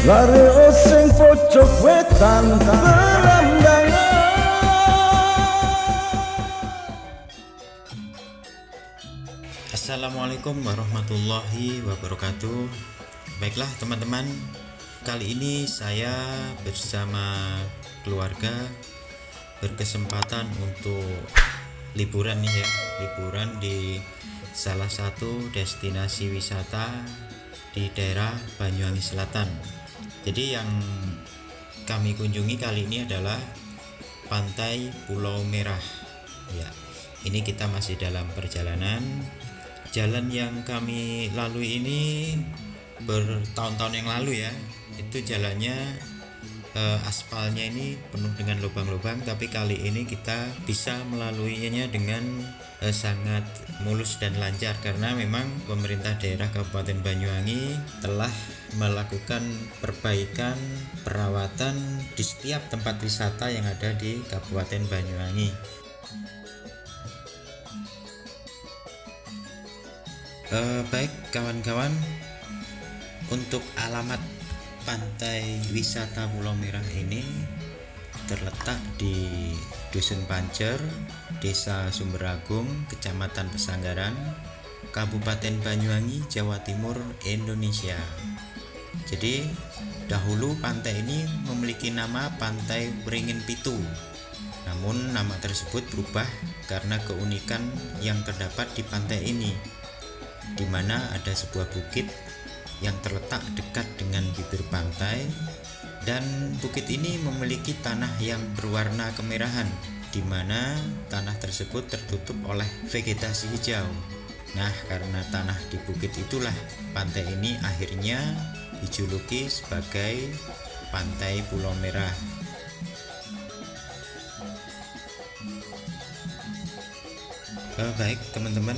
lare oseng pojok wetan berandangan. Assalamualaikum warahmatullahi wabarakatuh. Baiklah teman-teman, kali ini saya bersama keluarga berkesempatan untuk liburan nih ya, liburan di salah satu destinasi wisata di daerah Banyuwangi Selatan. Jadi yang kami kunjungi kali ini adalah Pantai Pulau Merah. Ya, ini kita masih dalam perjalanan. Jalan yang kami lalui ini bertahun-tahun yang lalu ya. Itu jalannya aspalnya ini penuh dengan lubang-lubang, tapi kali ini kita bisa melaluinya dengan sangat mulus dan lancar karena memang pemerintah daerah Kabupaten Banyuwangi telah melakukan perbaikan perawatan di setiap tempat wisata yang ada di Kabupaten Banyuwangi. Baik kawan-kawan, untuk alamat Pantai Wisata Pulau Merah ini terletak di Dusun Pancer, Desa Sumberagung, Kecamatan Pesanggaran, Kabupaten Banyuwangi, Jawa Timur, Indonesia. Jadi dahulu pantai ini memiliki nama Pantai Wringin Pitu. Namun nama tersebut berubah karena keunikan yang terdapat di pantai ini, di mana ada sebuah bukit yang terletak dekat dengan bibir pantai, dan bukit ini memiliki tanah yang berwarna kemerahan, di mana tanah tersebut tertutup oleh vegetasi hijau. Nah, karena tanah di bukit itulah pantai ini akhirnya dijuluki sebagai Pantai Pulau Merah. Baik teman-teman,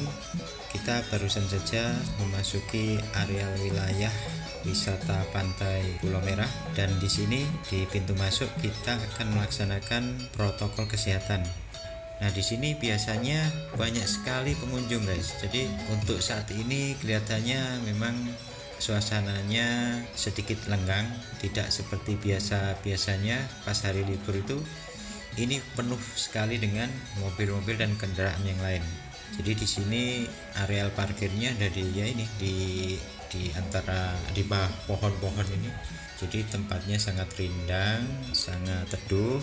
kita barusan saja memasuki area wilayah wisata Pantai Pulau Merah, dan di sini di pintu masuk kita akan melaksanakan protokol kesehatan. Nah, di sini biasanya banyak sekali pengunjung guys. Jadi untuk saat ini kelihatannya memang suasananya sedikit lenggang, tidak seperti biasanya pas hari libur itu. Ini penuh sekali dengan mobil-mobil dan kendaraan yang lain. Jadi di sini areal parkirnya ada di antara di bawah pohon-pohon ini. Jadi tempatnya sangat rindang, sangat teduh.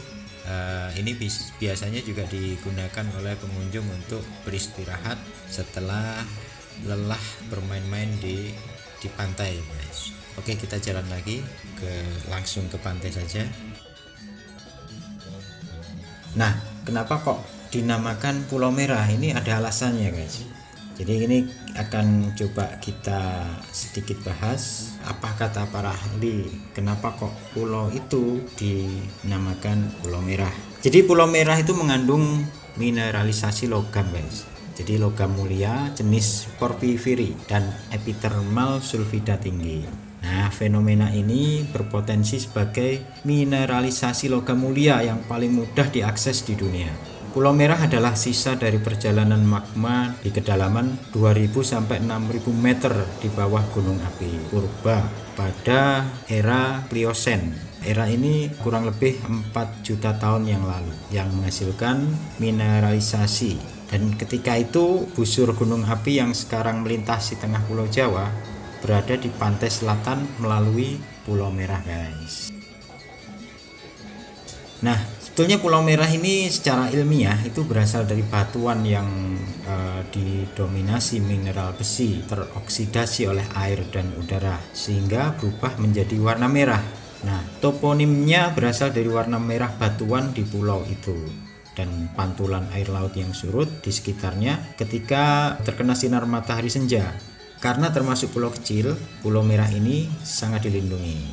Ini biasanya juga digunakan oleh pengunjung untuk beristirahat setelah lelah bermain-main di pantai, guys. Oke, kita jalan lagi langsung ke pantai saja. Nah, kenapa kok dinamakan Pulau Merah? Ini ada alasannya guys. Jadi ini akan coba kita sedikit bahas apa kata para ahli, kenapa kok pulau itu dinamakan Pulau Merah. Jadi Pulau Merah itu mengandung mineralisasi logam guys. Jadi logam mulia jenis porfiri dan epithermal sulfida tinggi. Nah, fenomena ini berpotensi sebagai mineralisasi logam mulia yang paling mudah diakses di dunia. Pulau Merah adalah sisa dari perjalanan magma di kedalaman 2000 sampai 6000 meter di bawah gunung api purba pada era Pliocene. Era ini kurang lebih 4 juta tahun yang lalu yang menghasilkan mineralisasi. Dan ketika itu busur gunung api yang sekarang melintasi tengah Pulau Jawa berada di pantai selatan melalui Pulau Merah guys. Nah, sebetulnya Pulau Merah ini secara ilmiah itu berasal dari batuan yang didominasi mineral besi teroksidasi oleh air dan udara sehingga berubah menjadi warna merah. Nah, toponimnya berasal dari warna merah batuan di pulau itu dan pantulan air laut yang surut di sekitarnya ketika terkena sinar matahari senja. Karena termasuk pulau kecil, Pulau Merah ini sangat dilindungi,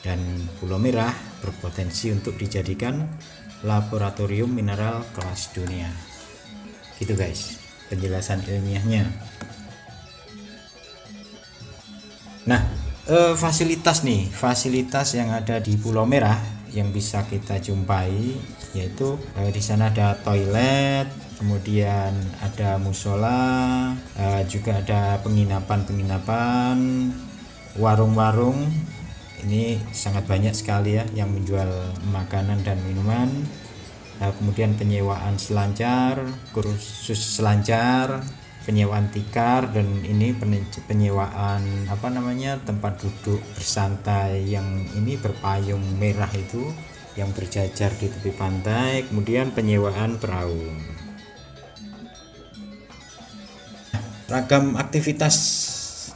dan Pulau Merah berpotensi untuk dijadikan laboratorium mineral kelas dunia. Gitu guys, penjelasan ilmiahnya. Nah, fasilitas yang ada di Pulau Merah yang bisa kita jumpai yaitu di sana ada toilet, kemudian ada musola, juga ada penginapan-penginapan, warung-warung, Ini sangat banyak sekali ya yang menjual makanan dan minuman. Nah, kemudian penyewaan selancar, kursus selancar, penyewaan tikar, dan ini penyewaan tempat duduk bersantai yang ini berpayung merah itu yang berjajar di tepi pantai. Kemudian penyewaan perahu. Ragam aktivitas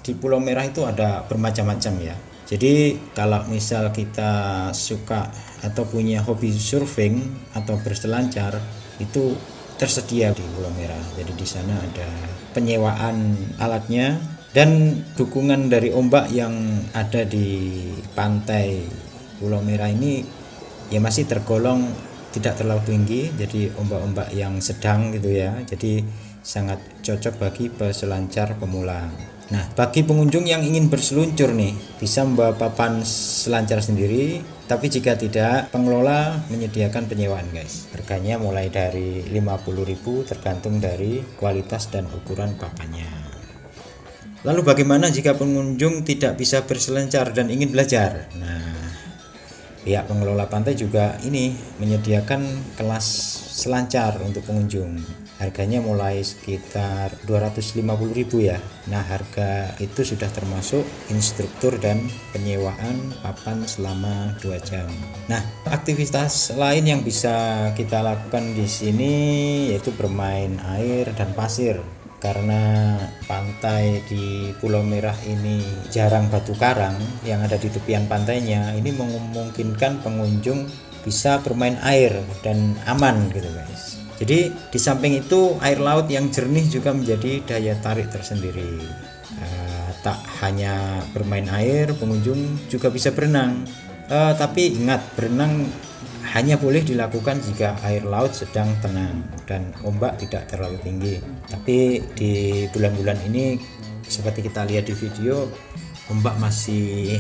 di Pulau Merah itu ada bermacam-macam ya. Jadi kalau misal kita suka atau punya hobi surfing atau berselancar, itu tersedia di Pulau Merah. Jadi di sana ada penyewaan alatnya dan dukungan dari ombak yang ada di pantai Pulau Merah ini ya masih tergolong tidak terlalu tinggi, jadi ombak-ombak yang sedang gitu ya. Jadi sangat cocok bagi peselancar pemula. Nah, bagi pengunjung yang ingin berseluncur nih, bisa membawa papan selancar sendiri, tapi jika tidak, pengelola menyediakan penyewaan guys. Harganya mulai dari 50.000 tergantung dari kualitas dan ukuran papannya. Lalu bagaimana jika pengunjung tidak bisa berselancar dan ingin belajar? Nah, pihak pengelola pantai juga ini menyediakan kelas selancar untuk pengunjung. Harganya mulai sekitar 250.000 ya. Nah, harga itu sudah termasuk instruktur dan penyewaan papan selama 2 jam. Nah, aktivitas lain yang bisa kita lakukan di sini yaitu bermain air dan pasir. Karena pantai di Pulau Merah ini jarang batu karang yang ada di tepian pantainya, ini memungkinkan pengunjung bisa bermain air dan aman gitu guys. Jadi di samping itu air laut yang jernih juga menjadi daya tarik tersendiri. Tak hanya bermain air, pengunjung juga bisa berenang. Tapi ingat, berenang hanya boleh dilakukan jika air laut sedang tenang dan ombak tidak terlalu tinggi. Tapi di bulan-bulan ini seperti kita lihat di video, ombak masih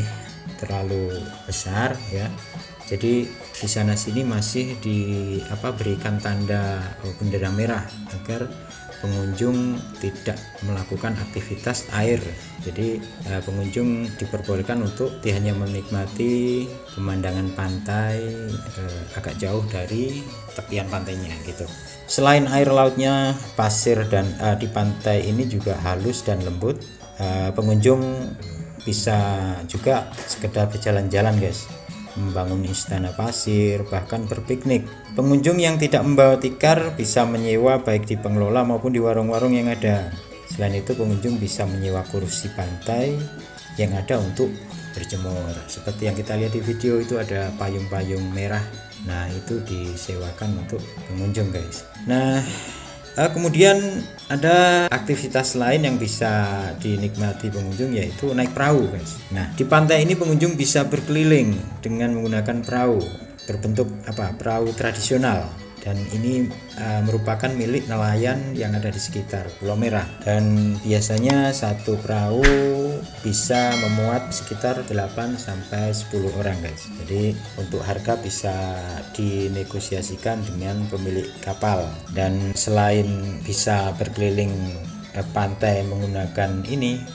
terlalu besar ya. Jadi di sana sini masih berikan tanda bendera merah agar pengunjung tidak melakukan aktivitas air. Jadi pengunjung diperbolehkan untuk hanya menikmati pemandangan pantai agak jauh dari tepian pantainya gitu. Selain air lautnya, pasir dan di pantai ini juga halus dan lembut. Pengunjung bisa juga sekedar berjalan-jalan guys, membangun istana pasir, bahkan berpiknik. Pengunjung yang tidak membawa tikar bisa menyewa baik di pengelola maupun di warung-warung yang ada. Selain itu, pengunjung bisa menyewa kursi pantai yang ada untuk berjemur. Seperti yang kita lihat di video itu ada payung-payung merah. Nah, itu disewakan untuk pengunjung guys. Nah, kemudian ada aktivitas lain yang bisa dinikmati pengunjung yaitu naik perahu guys. Nah, di pantai ini pengunjung bisa berkeliling dengan menggunakan perahu berbentuk perahu tradisional, dan ini merupakan milik nelayan yang ada di sekitar Pulau Merah, dan biasanya satu perahu bisa memuat sekitar 8-10 orang guys. Jadi untuk harga bisa dinegosiasikan dengan pemilik kapal. Dan selain bisa berkeliling pantai menggunakan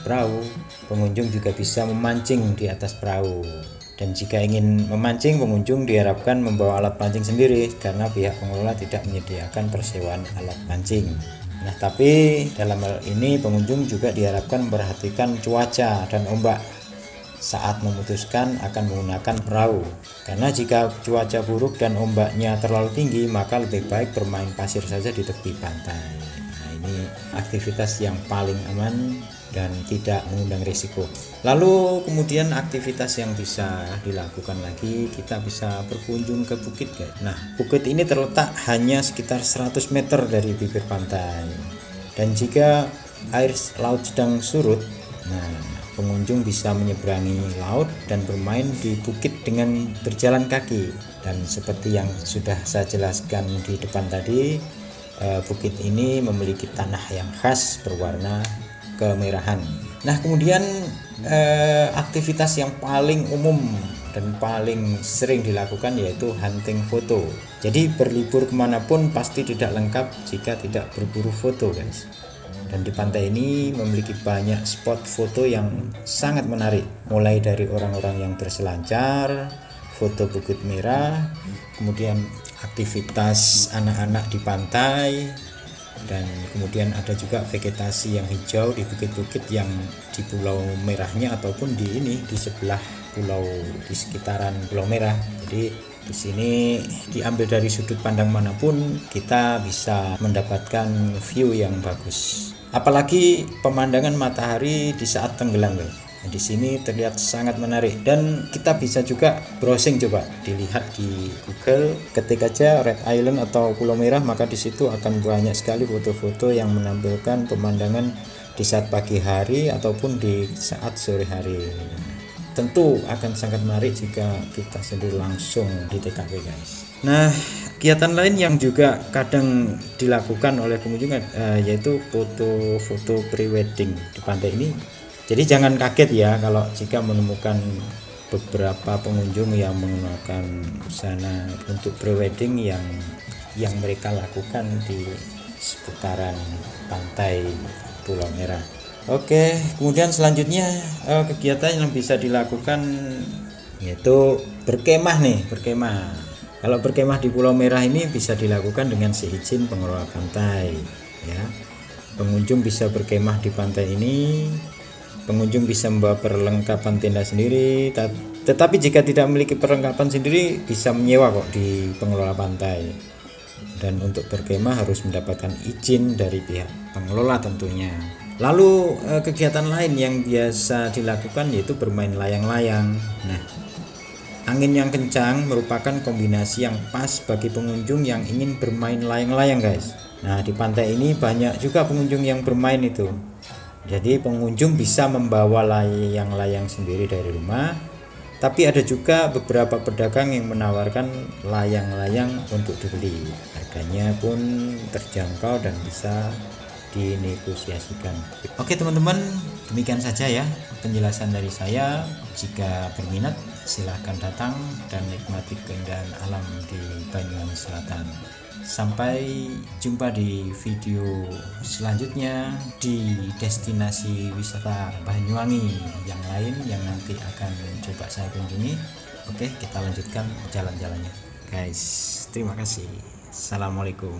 perahu, pengunjung juga bisa memancing di atas perahu. Dan jika ingin memancing, pengunjung diharapkan membawa alat pancing sendiri karena pihak pengelola tidak menyediakan persewaan alat pancing. Nah, tapi dalam hal ini pengunjung juga diharapkan memperhatikan cuaca dan ombak saat memutuskan akan menggunakan perahu. Karena jika cuaca buruk dan ombaknya terlalu tinggi, maka lebih baik bermain pasir saja di tepi pantai. Nah, ini aktivitas yang paling aman dan tidak mengundang risiko. Lalu kemudian aktivitas yang bisa dilakukan lagi, kita bisa berkunjung ke bukit guys. Nah, bukit ini terletak hanya sekitar 100 meter dari bibir pantai. Dan jika air laut sedang surut, nah pengunjung bisa menyeberangi laut dan bermain di bukit dengan berjalan kaki. Dan seperti yang sudah saya jelaskan di depan tadi, bukit ini memiliki tanah yang khas berwarna kemerahan. Nah, kemudian aktivitas yang paling umum dan paling sering dilakukan yaitu hunting foto. Jadi berlibur kemanapun pasti tidak lengkap jika tidak berburu foto guys. Dan di pantai ini memiliki banyak spot foto yang sangat menarik, mulai dari orang-orang yang berselancar, foto bukit merah, kemudian aktivitas anak-anak di pantai, dan kemudian ada juga vegetasi yang hijau di bukit-bukit yang di Pulau Merahnya ataupun di sebelah pulau di sekitaran Pulau Merah. Jadi di sini diambil dari sudut pandang manapun kita bisa mendapatkan view yang bagus. Apalagi pemandangan matahari di saat tenggelam, guys. Di sini terlihat sangat menarik dan kita bisa juga browsing, coba dilihat di Google, ketik aja Red Island atau Pulau Merah, maka di situ akan banyak sekali foto-foto yang menampilkan pemandangan di saat pagi hari ataupun di saat sore hari. Tentu akan sangat menarik jika kita sendiri langsung di TKP, guys. Nah, kegiatan lain yang juga kadang dilakukan oleh pengunjung yaitu foto-foto pre-wedding di pantai ini. Jadi jangan kaget ya kalau jika menemukan beberapa pengunjung yang menggunakan busana untuk pre-wedding yang mereka lakukan di seputaran pantai Pulau Merah. Oke, kemudian selanjutnya kegiatan yang bisa dilakukan yaitu berkemah nih, berkemah. Kalau berkemah di Pulau Merah ini bisa dilakukan dengan seizin pengelola pantai ya. Pengunjung bisa berkemah di pantai ini. Pengunjung bisa membawa perlengkapan tenda sendiri, tetapi jika tidak memiliki perlengkapan sendiri bisa menyewa kok di pengelola pantai. Dan untuk berkemah harus mendapatkan izin dari pihak pengelola tentunya. Lalu kegiatan lain yang biasa dilakukan yaitu bermain layang-layang. Nah, angin yang kencang merupakan kombinasi yang pas bagi pengunjung yang ingin bermain layang-layang, guys. Nah, di pantai ini banyak juga pengunjung yang bermain itu. Jadi pengunjung bisa membawa layang-layang sendiri dari rumah, tapi ada juga beberapa pedagang yang menawarkan layang-layang untuk dibeli. Harganya pun terjangkau dan bisa dinegosiasikan. Oke teman-teman, demikian saja ya penjelasan dari saya. Jika berminat silahkan datang dan nikmati keindahan alam di Banyuwangi Selatan. Sampai jumpa di video selanjutnya di destinasi wisata Banyuwangi yang lain yang nanti akan coba saya kunjungi. Oke, kita lanjutkan jalan-jalannya guys. Terima kasih. Assalamualaikum.